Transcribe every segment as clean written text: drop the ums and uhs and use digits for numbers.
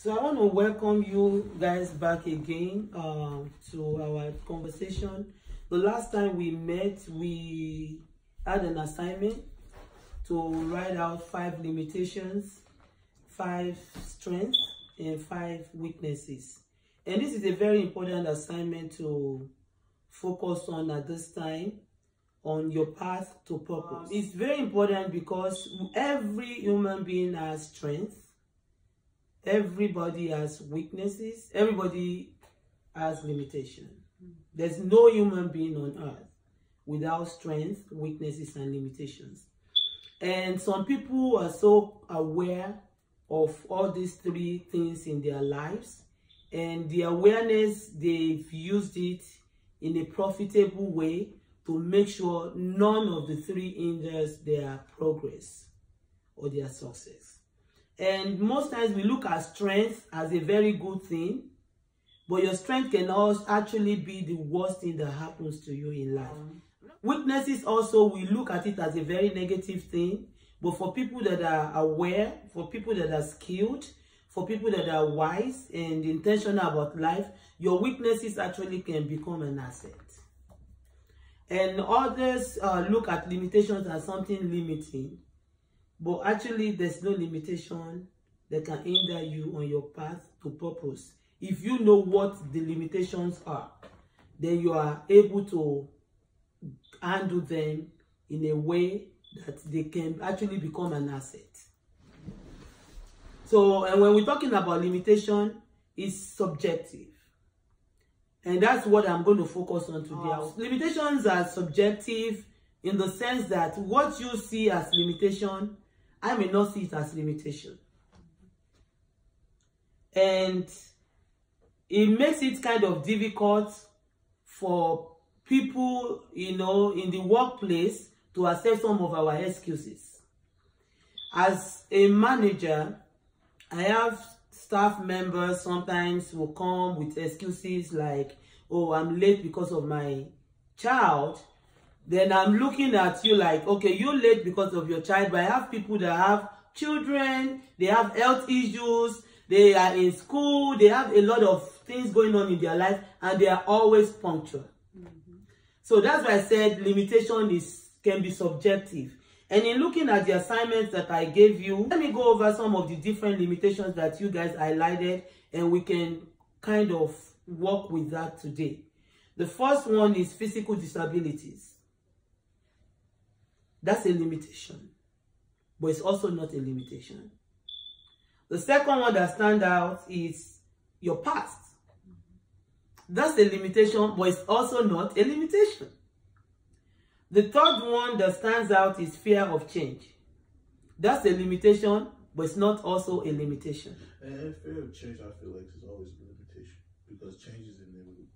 So I want to welcome you guys back again to our conversation. The last time we met, we had an assignment to write out 5 limitations, 5 strengths, and 5 weaknesses. And this is a very important assignment to focus on at this time, on your path to purpose. It's very important because every human being has strengths. Everybody has weaknesses. Everybody has limitations. There's no human being on earth without strengths, weaknesses, and limitations. And some people are so aware of all these 3 things in their lives, and the awareness, they've used it in a profitable way to make sure none of the 3 hinders their progress or their success. And most times we look at strength as a very good thing, but your strength can also actually be the worst thing that happens to you in life. Weaknesses also, we look at it as a very negative thing, but for people that are aware, for people that are skilled, for people that are wise and intentional about life, your weaknesses actually can become an asset. And others look at limitations as something limiting, but actually there's no limitation that can hinder you on your path to purpose. If you know what the limitations are, then you are able to handle them in a way that they can actually become an asset. So, and when we're talking about limitation, it's subjective. And that's what I'm going to focus on today. Limitations are subjective in the sense that what you see as limitation, I may not see it as limitation. And it makes it kind of difficult for people, you know, in the workplace to accept some of our excuses. As a manager, I have staff members sometimes will come with excuses like, oh, I'm late because of my child. Then I'm looking at you like, okay, you're late because of your child, but I have people that have children, they have health issues, they are in school, they have a lot of things going on in their life, and they are always punctual. So that's why I said limitation can be subjective. And in looking at the assignments that I gave you, let me go over some of the different limitations that you guys highlighted, and we can kind of work with that today. The first one is physical disabilities. That's a limitation, but it's also not a limitation. The second one that stands out is your past. That's a limitation, but it's also not a limitation. The third one that stands out is fear of change. That's a limitation, but it's not also a limitation. And fear of change, I feel like, is always a limitation because change is inevitable.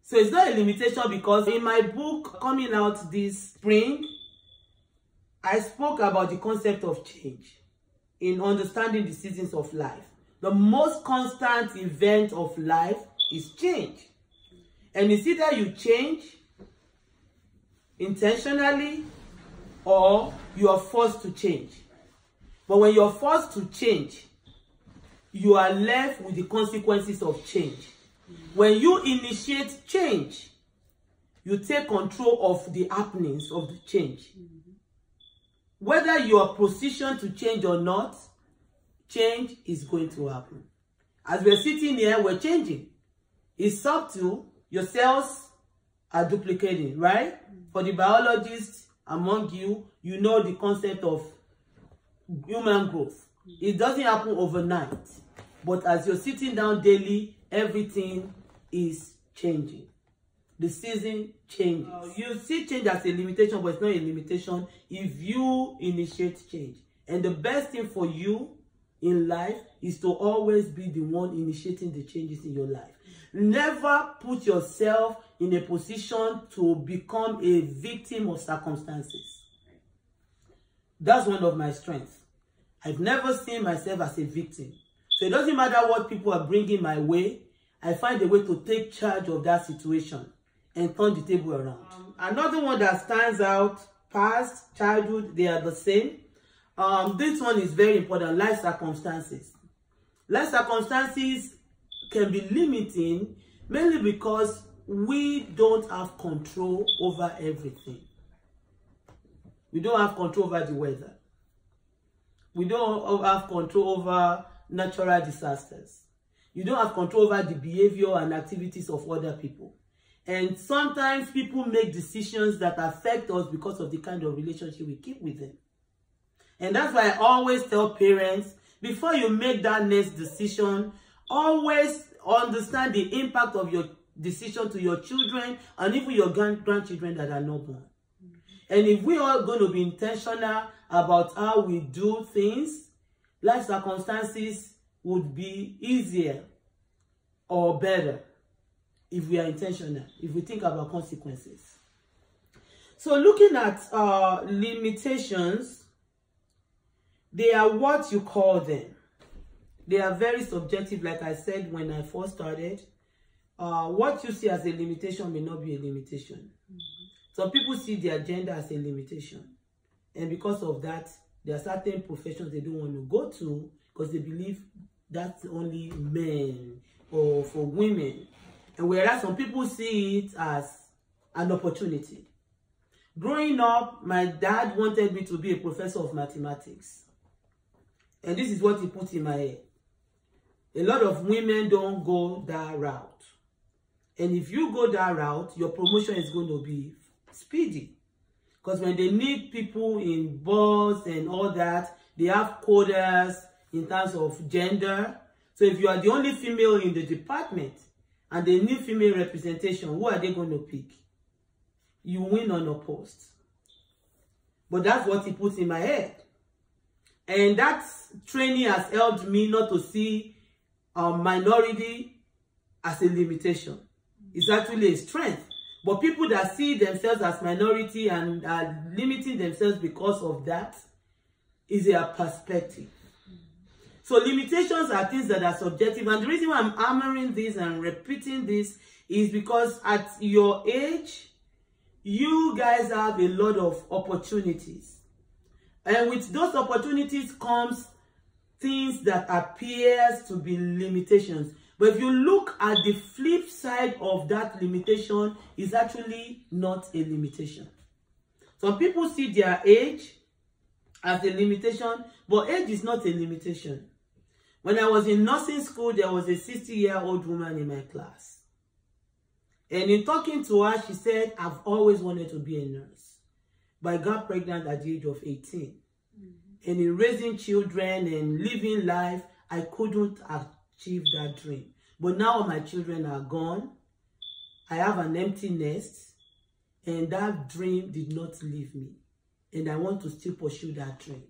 So it's not a limitation because in my book coming out this spring, I spoke about the concept of change in understanding the seasons of life. The most constant event of life is change. And it's either you change intentionally or you are forced to change. But when you're forced to change, you are left with the consequences of change. When you initiate change, you take control of the happenings of the change. Whether you are positioned to change or not, change is going to happen. As we're sitting here, we're changing. It's subtle. Your cells are duplicating, right? For the biologists among you, you know the concept of human growth. It doesn't happen overnight. But as you're sitting down daily, everything is changing. The season changes. You see change as a limitation, but it's not a limitation if you initiate change. And the best thing for you in life is to always be the one initiating the changes in your life. Never put yourself in a position to become a victim of circumstances. That's one of my strengths. I've never seen myself as a victim. So it doesn't matter what people are bringing my way, I find a way to take charge of that situation and turn the table around. Another one that stands out, past, childhood, they are the same. This one is very important, life circumstances. Life circumstances can be limiting mainly because we don't have control over everything. We don't have control over the weather. We don't have control over natural disasters. You don't have control over the behavior and activities of other people. And sometimes people make decisions that affect us because of the kind of relationship we keep with them. And that's why I always tell parents, before you make that next decision, always understand the impact of your decision to your children and even your grandchildren that are not born. And if we are going to be intentional about how we do things, life circumstances would be easier or better if we are intentional, if we think about consequences. So looking at limitations, they are what you call them. They are very subjective, like I said when I first started. What you see as a limitation may not be a limitation. Some people see their gender as a limitation. And because of that, there are certain professions they don't want to go to because they believe that's only men or for women. And whereas some people see it as an opportunity. Growing up, my dad wanted me to be a professor of mathematics. And this is what he put in my head. A lot of women don't go that route. And if you go that route, your promotion is going to be speedy. Because when they need people in boards and all that, they have quotas in terms of gender. So if you are the only female in the department and they need female representation, who are they going to pick? You win unopposed. But that's what he put in my head. And that training has helped me not to see minority as a limitation. It's actually a strength. But people that see themselves as minority and are limiting themselves because of that is their perspective. So limitations are things that are subjective. And the reason why I'm hammering this and repeating this is because at your age, you guys have a lot of opportunities. And with those opportunities comes things that appears to be limitations. But if you look at the flip side of that limitation, it's actually not a limitation. Some people see their age as a limitation, but age is not a limitation. When I was in nursing school, there was a 60-year-old woman in my class. And in talking to her, she said, I've always wanted to be a nurse. But I got pregnant at the age of 18. And in raising children and living life, I couldn't achieve that dream. But now my children are gone. I have an empty nest. And that dream did not leave me. And I want to still pursue that dream.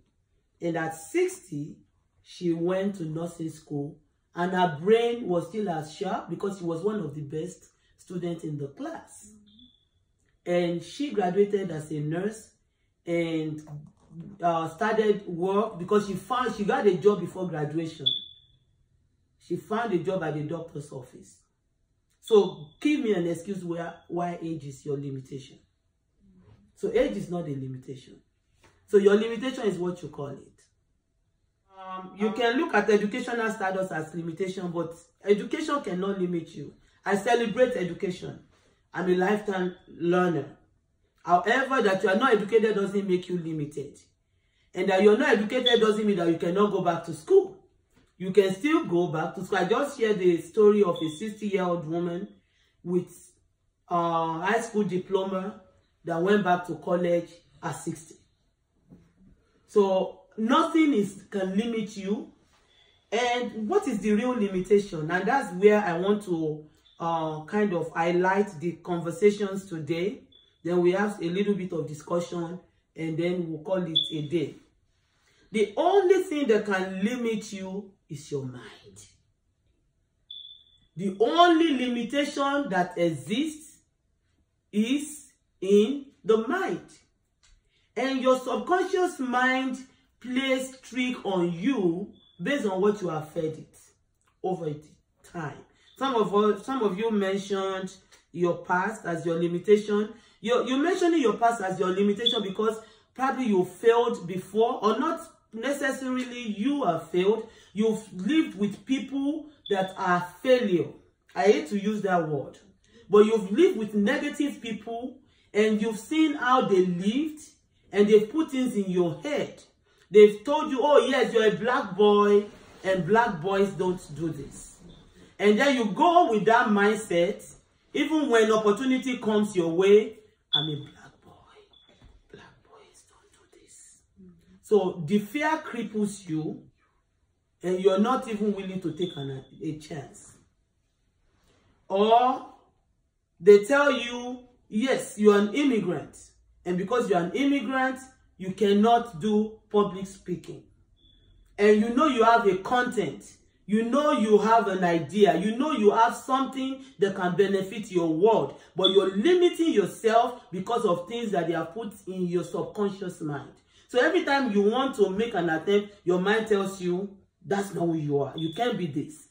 And at 60, she went to nursing school. And her brain was still as sharp because she was one of the best students in the class. And she graduated as a nurse and started work because she got a job before graduation. She found a job at the doctor's office. So give me an excuse why age is your limitation. So age is not a limitation. So your limitation is what you call it. You can look at educational status as limitation, but education cannot limit you. I celebrate education. I'm a lifetime learner. However, that you are not educated doesn't make you limited. And that you're not educated doesn't mean that you cannot go back to school. You can still go back to school. I just shared the story of a 60-year-old woman with a high school diploma that went back to college at 60. So nothing can limit you. And what is the real limitation? And that's where I want to kind of highlight the conversations today. Then we have a little bit of discussion and then we'll call it a day. The only thing that can limit you is your mind. The only limitation that exists is in the mind. And your subconscious mind plays trick on you based on what you have fed it over time. Some of you mentioned your past as your limitation. You're mentioning your past as your limitation because probably you failed before, or not necessarily you have failed, You've lived with people that are failure. I hate to use that word. But you've lived with negative people and you've seen how they lived and they've put things in your head. They've told you, oh yes, you're a black boy and black boys don't do this. And then you go with that mindset, even when opportunity comes your way, I'm a black boy. Black boys don't do this. So the fear cripples you and you're not even willing to take a chance. Or they tell you, yes, you're an immigrant. And because you're an immigrant, you cannot do public speaking. And you know you have a content. You know you have an idea. You know you have something that can benefit your world. But you're limiting yourself because of things that they have put in your subconscious mind. So every time you want to make an attempt, your mind tells you, that's not who you are. You can't be this.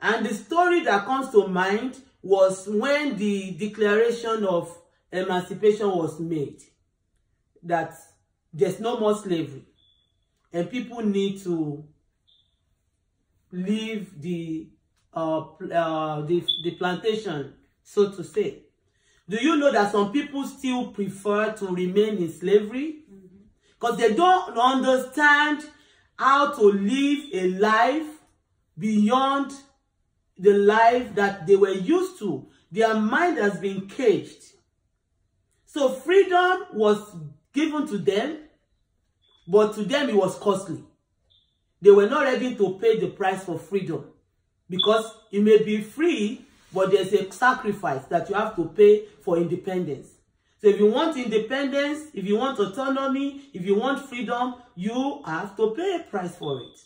And the story that comes to mind was when the Declaration of Emancipation was made. That there's no more slavery. And people need to leave the plantation, so to say. Do you know that some people still prefer to remain in slavery? Because they don't understand how to live a life beyond the life that they were used to. Their mind has been caged. So freedom was given to them, but to them it was costly. They were not ready to pay the price for freedom, because you may be free, but there's a sacrifice that you have to pay for independence. So if you want independence, if you want autonomy, if you want freedom, you have to pay a price for it.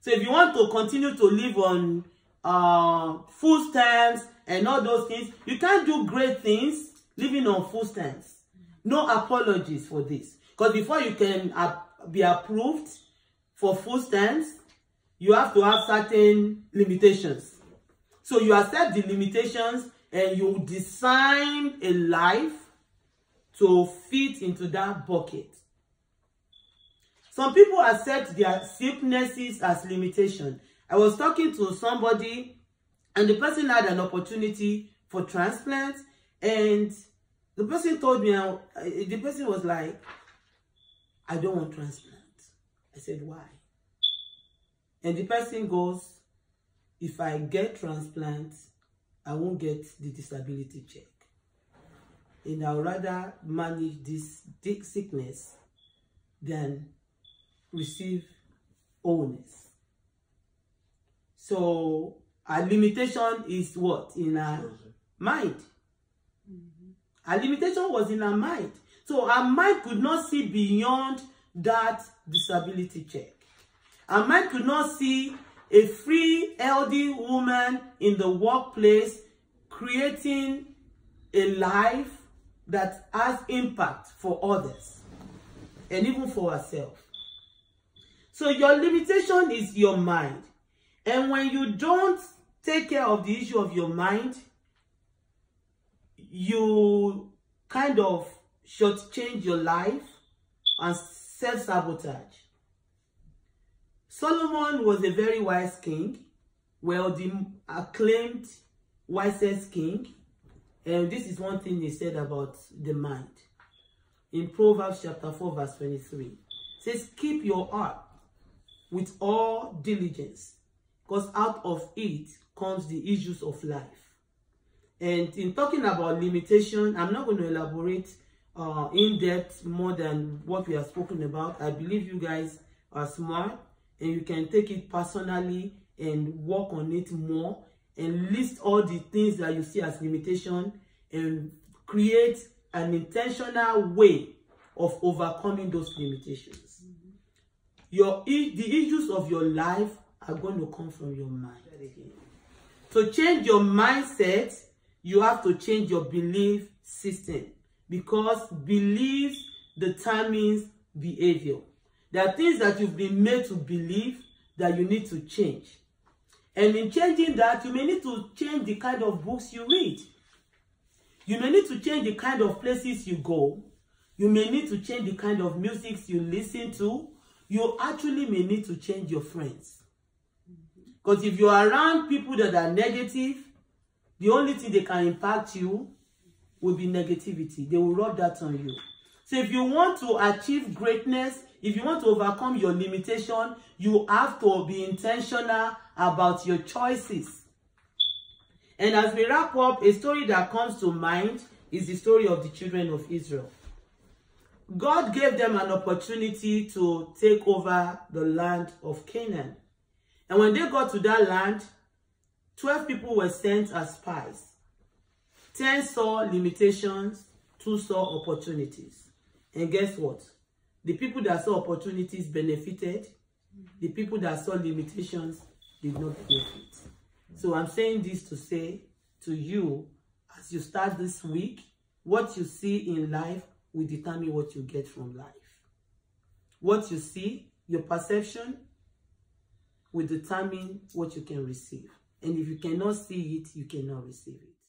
So if you want to continue to live on food stamps and all those things, you can't do great things living on food stamps. No apologies for this. Because before you can be approved for food stamps, you have to have certain limitations. So you accept the limitations and you design a life to fit into that bucket. Some people accept their sicknesses as limitation. I was talking to somebody and the person had an opportunity for transplant, and the person told me, the person was like, I don't want transplant. I said, why? And the person goes, if I get transplant, I won't get the disability check. And I'd rather manage this sickness than receive illness. So our limitation is what? In our mind. Our limitation was in our mind. So our mind could not see beyond that disability check. Our mind could not see a free, healthy woman in the workplace creating a life that has impact for others and even for ourselves. So your limitation is your mind. And when you don't take care of the issue of your mind, you kind of shortchange your life and self-sabotage. Solomon was a very wise king, well, the acclaimed wisest king. And this is one thing he said about the mind. In Proverbs chapter 4 verse 23. It says, keep your heart with all diligence, because out of it comes the issues of life. And in talking about limitation, I'm not going to elaborate in depth more than what we have spoken about. I believe you guys are smart and you can take it personally and work on it more and list all the things that you see as limitation and create an intentional way of overcoming those limitations. The issues of your life are going to come from your mind. To change your mindset, you have to change your belief system, because belief determines behavior. There are things that you've been made to believe that you need to change. And in changing that, you may need to change the kind of books you read. You may need to change the kind of places you go. You may need to change the kind of music you listen to. you actually may need to change your friends. Because if you're around people that are negative, the only thing they can impact you will be negativity. They will rub that on you. So if you want to achieve greatness, if you want to overcome your limitation, you have to be intentional about your choices. And as we wrap up, a story that comes to mind is the story of the children of Israel. God gave them an opportunity to take over the land of Canaan. And when they got to that land, 12 people were sent as spies. 10 saw limitations, 2 saw opportunities. And guess what? The people that saw opportunities benefited. The people that saw limitations did not benefit. So I'm saying this to say to you, as you start this week, what you see in life will determine what you get from life. What you see, your perception, will determine what you can receive. And if you cannot see it, you cannot receive it.